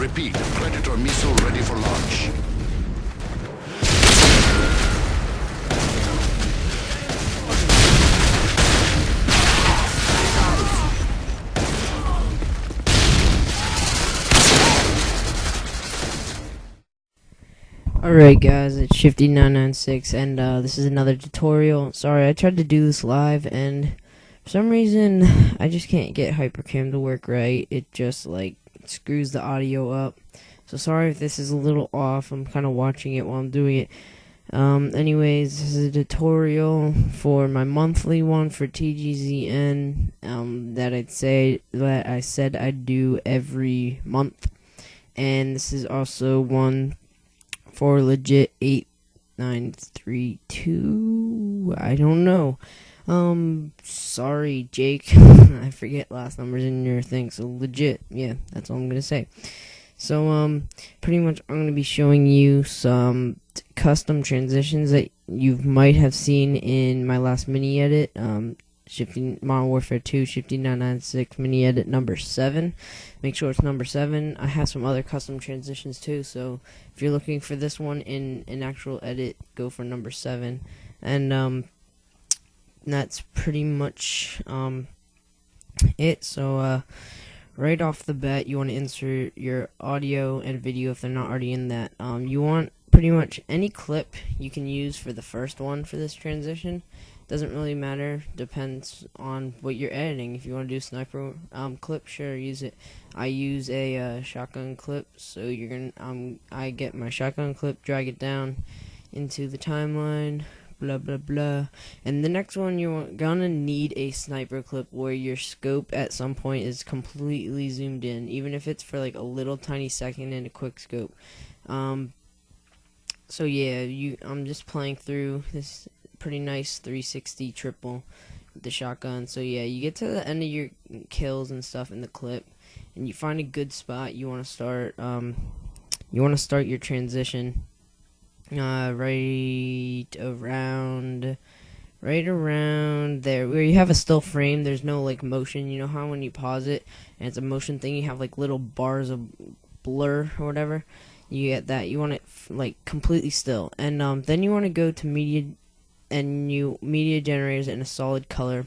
Repeat, Predator missile ready for launch. Alright guys, it's SHIFTY996 and this is another tutorial. Sorry, I tried to do this live and for some reason I just can't get HyperCam to work right. It just like screws the audio up. So sorry if this is a little off. I'm kind of watching it while I'm doing it. Anyways, this is a tutorial for my monthly one for TGZN that I said I'd do every month. And this is also one for legit 8932. I don't know. Sorry, Jake. I forget last numbers in your thing. So legit, yeah, that's all I'm gonna say. So pretty much I'm gonna be showing you some custom transitions that you might have seen in my last mini edit. Modern Warfare 2 SHIFTY996 mini edit number 7. Make sure it's number 7. I have some other custom transitions too, so if you're looking for this one in an actual edit, go for number 7. And that's pretty much it. So right off the bat, you want to insert your audio and video if they're not already in that. You want pretty much any clip you can use for the first one for this transition. Doesn't really matter, depends on what you're editing. If you want to do a sniper clip, sure, use it. I use a shotgun clip, so you're gonna I get my shotgun clip, drag it down into the timeline, blah blah blah. And the next one, you're gonna need a sniper clip where your scope at some point is completely zoomed in, even if it's for like a little tiny second in a quick scope. So yeah, I'm just playing through this pretty nice 360 triple with the shotgun. So yeah, you get to the end of your kills and stuff in the clip, and you find a good spot. You want to start. You want to start your transition right around there where you have a still frame. There's no like motion. You know how when you pause it and it's a motion thing, you have like little bars of blur or whatever. You get that. You want it like completely still, and then you want to go to media generators in a solid color.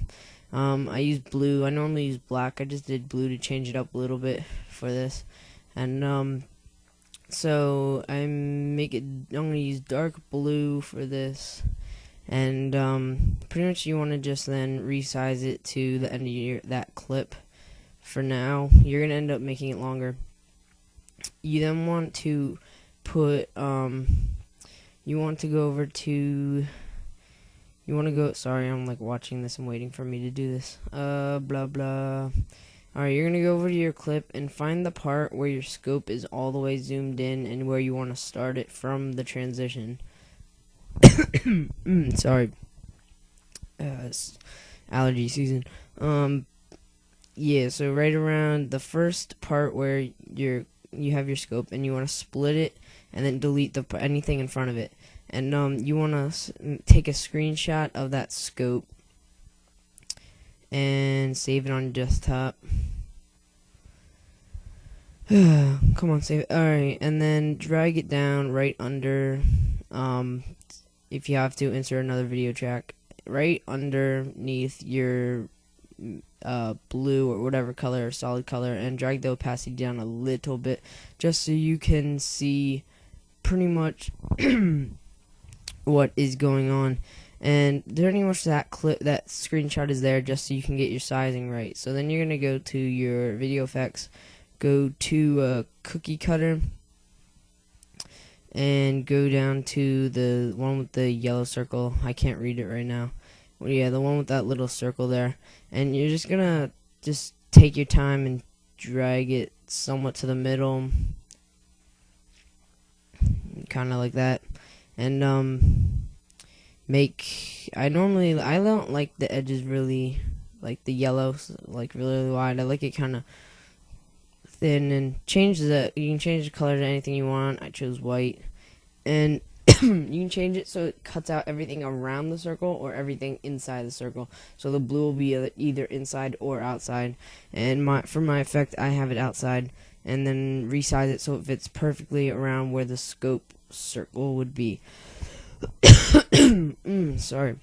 I use blue. I normally use black. I just did blue to change it up a little bit for this. And so I'm gonna use dark blue for this. And pretty much you want to just then resize it to the end of that clip. For now, you're gonna end up making it longer. You then want to put you want to go over to sorry, I'm like watching this and waiting for me to do this. Blah blah. Alright, you're gonna go over to your clip and find the part where your scope is all the way zoomed in and where you want to start it from the transition. Sorry. It's allergy season. Yeah, so right around the first part where you have your scope and you want to split it and then delete anything in front of it. And you want to take a screenshot of that scope and save it on your desktop. Come on, save it. Alright, and then drag it down right under, if you have to, insert another video track, right underneath your blue or whatever color, or solid color, and drag the opacity down a little bit just so you can see pretty much what is going on. And pretty much that screenshot is there just so you can get your sizing right. So then you're gonna go to your video effects, go to cookie cutter, and go down to the one with the yellow circle. I can't read it right now. Well, yeah, the one with that little circle there. And you're just gonna take your time and drag it somewhat to the middle, kind of like that. And I don't like the edges really, like the yellow, like really wide. I like it kind of thin. And you can change the color to anything you want. I chose white, and you can change it so it cuts out everything around the circle or everything inside the circle. So the blue will be either inside or outside. And for my effect, I have it outside. and then resize it so it fits perfectly around where the scope circle would be. Sorry.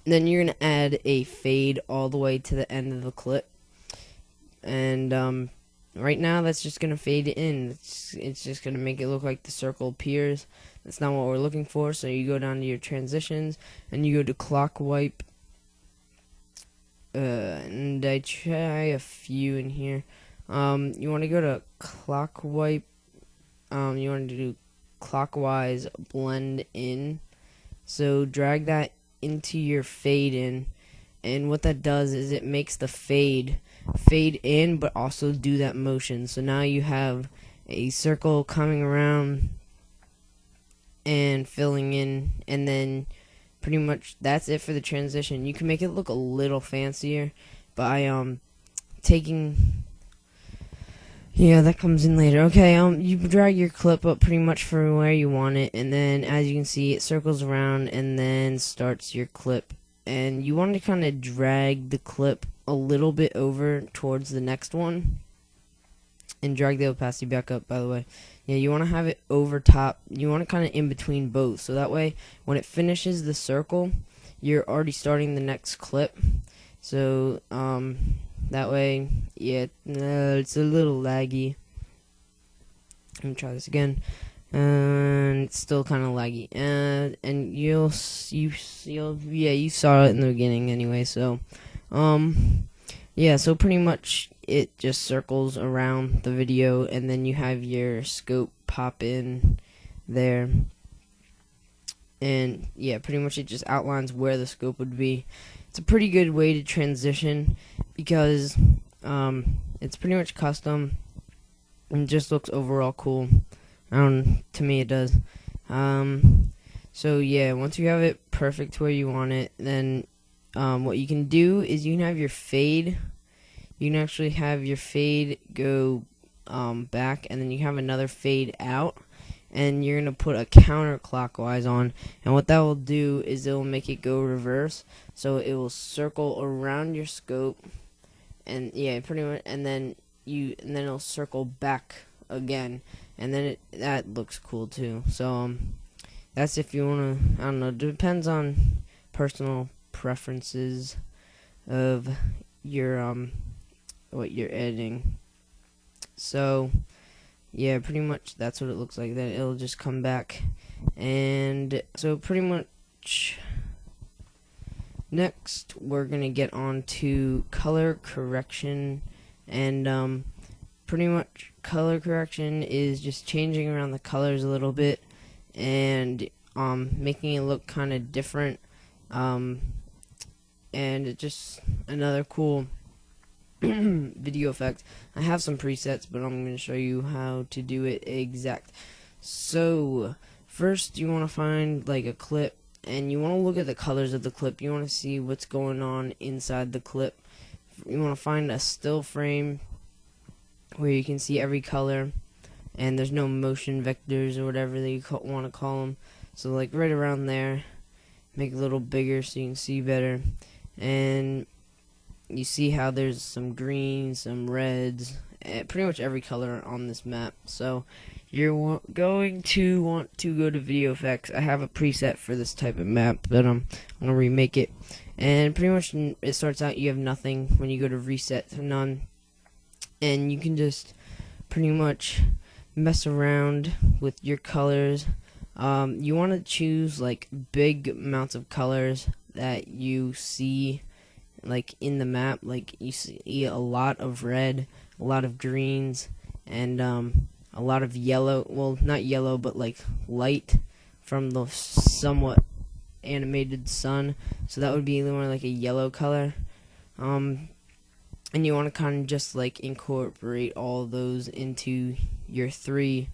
Then you're going to add a fade all the way to the end of the clip. And right now that's just going to fade in. It's just going to make it look like the circle appears. That's not what we're looking for. So you go down to your transitions and you go to clock wipe. And I try a few in here. You want to go to clock wipe. You want to do clockwise blend in. So drag that into your fade in, and what that does is it makes the fade in but also do that motion. So now you have a circle coming around and filling in, and then pretty much that's it for the transition. You can make it look a little fancier by taking, yeah, that comes in later. Okay, you drag your clip up pretty much from where you want it, and then as you can see, it circles around and then starts your clip. And you want to kind of drag the clip a little bit over towards the next one, and drag the opacity back up, by the way. Yeah, you want to have it over top. You want it kind of in between both, so that way when it finishes the circle, you're already starting the next clip. So, that way, yeah, it's a little laggy. Let me try this again. And it's still kind of laggy. And you saw it in the beginning anyway. So, yeah. So pretty much it just circles around the video, and then you have your scope pop in there. And yeah, pretty much it just outlines where the scope would be. It's a pretty good way to transition because it's pretty much custom and just looks overall cool. To me it does. So yeah, once you have it perfect to where you want it, then what you can do is you can have your fade. You can actually have your fade go back, and then you have another fade out, and you're going to put a counterclockwise on, and what that will do is it will make it go reverse, so it will circle around your scope, and yeah, pretty much, and then it'll circle back again, and then that looks cool too. So that's if you want to, I don't know, depends on personal preferences of your what you're editing. So yeah, pretty much that's what it looks like. Then it'll just come back. And so pretty much next we're gonna get on to color correction. And pretty much color correction is just changing around the colors a little bit and making it look kind of different. And it's just another cool video effect. I have some presets, but I'm going to show you how to do it exact. So first you want to find like a clip, and you want to look at the colors of the clip. You want to see what's going on inside the clip. You want to find a still frame where you can see every color and there's no motion vectors or whatever that you want to call them. So like right around there, make it a little bigger so you can see better. And you see how there's some greens, some reds, pretty much every color on this map. So you're going to want to go to video effects. I have a preset for this type of map, but I'm going to remake it. And pretty much it starts out you have nothing when you go to reset to none. And you can just pretty much mess around with your colors. You want to choose like big amounts of colors that you see like in the map. Like you see a lot of red, a lot of greens, and a lot of yellow. Well, not yellow, but like light from the somewhat animated sun. So that would be more like a yellow color. And you want to kind of just like incorporate all those into your three,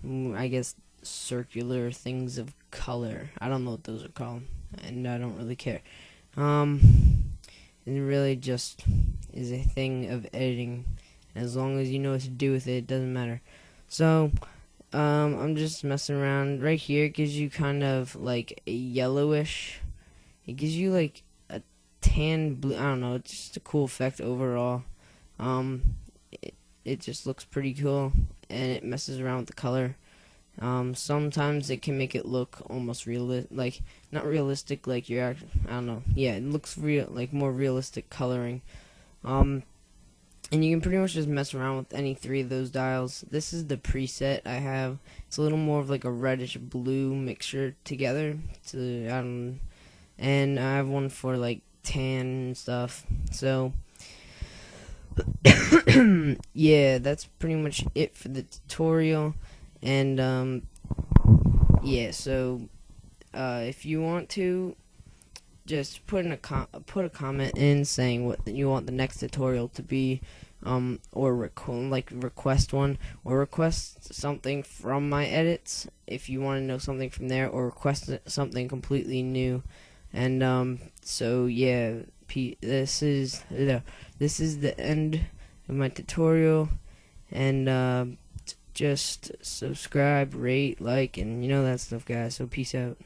I guess, circular things of color. I don't know what those are called, and I don't really care. It really just is a thing of editing, and as long as you know what to do with it, it doesn't matter. So I'm just messing around. Right here it gives you kind of like a yellowish, it gives you like tan blue, I don't know, it's just a cool effect overall. it just looks pretty cool, and it messes around with the color. Sometimes it can make it look almost like not realistic, like you're actually, I don't know. Yeah, it looks real, like more realistic coloring. And you can pretty much just mess around with any 3 of those dials. This is the preset I have. It's a little more of like a reddish blue mixture together. And I have one for like tan and stuff. So yeah, that's pretty much it for the tutorial. And yeah, so if you want to, just put a comment in saying what you want the next tutorial to be, or request one, or request something from my edits if you want to know something from there, or request something completely new. And so yeah, this is the end of my tutorial, and just subscribe, rate, like, and you know that stuff, guys. So peace out.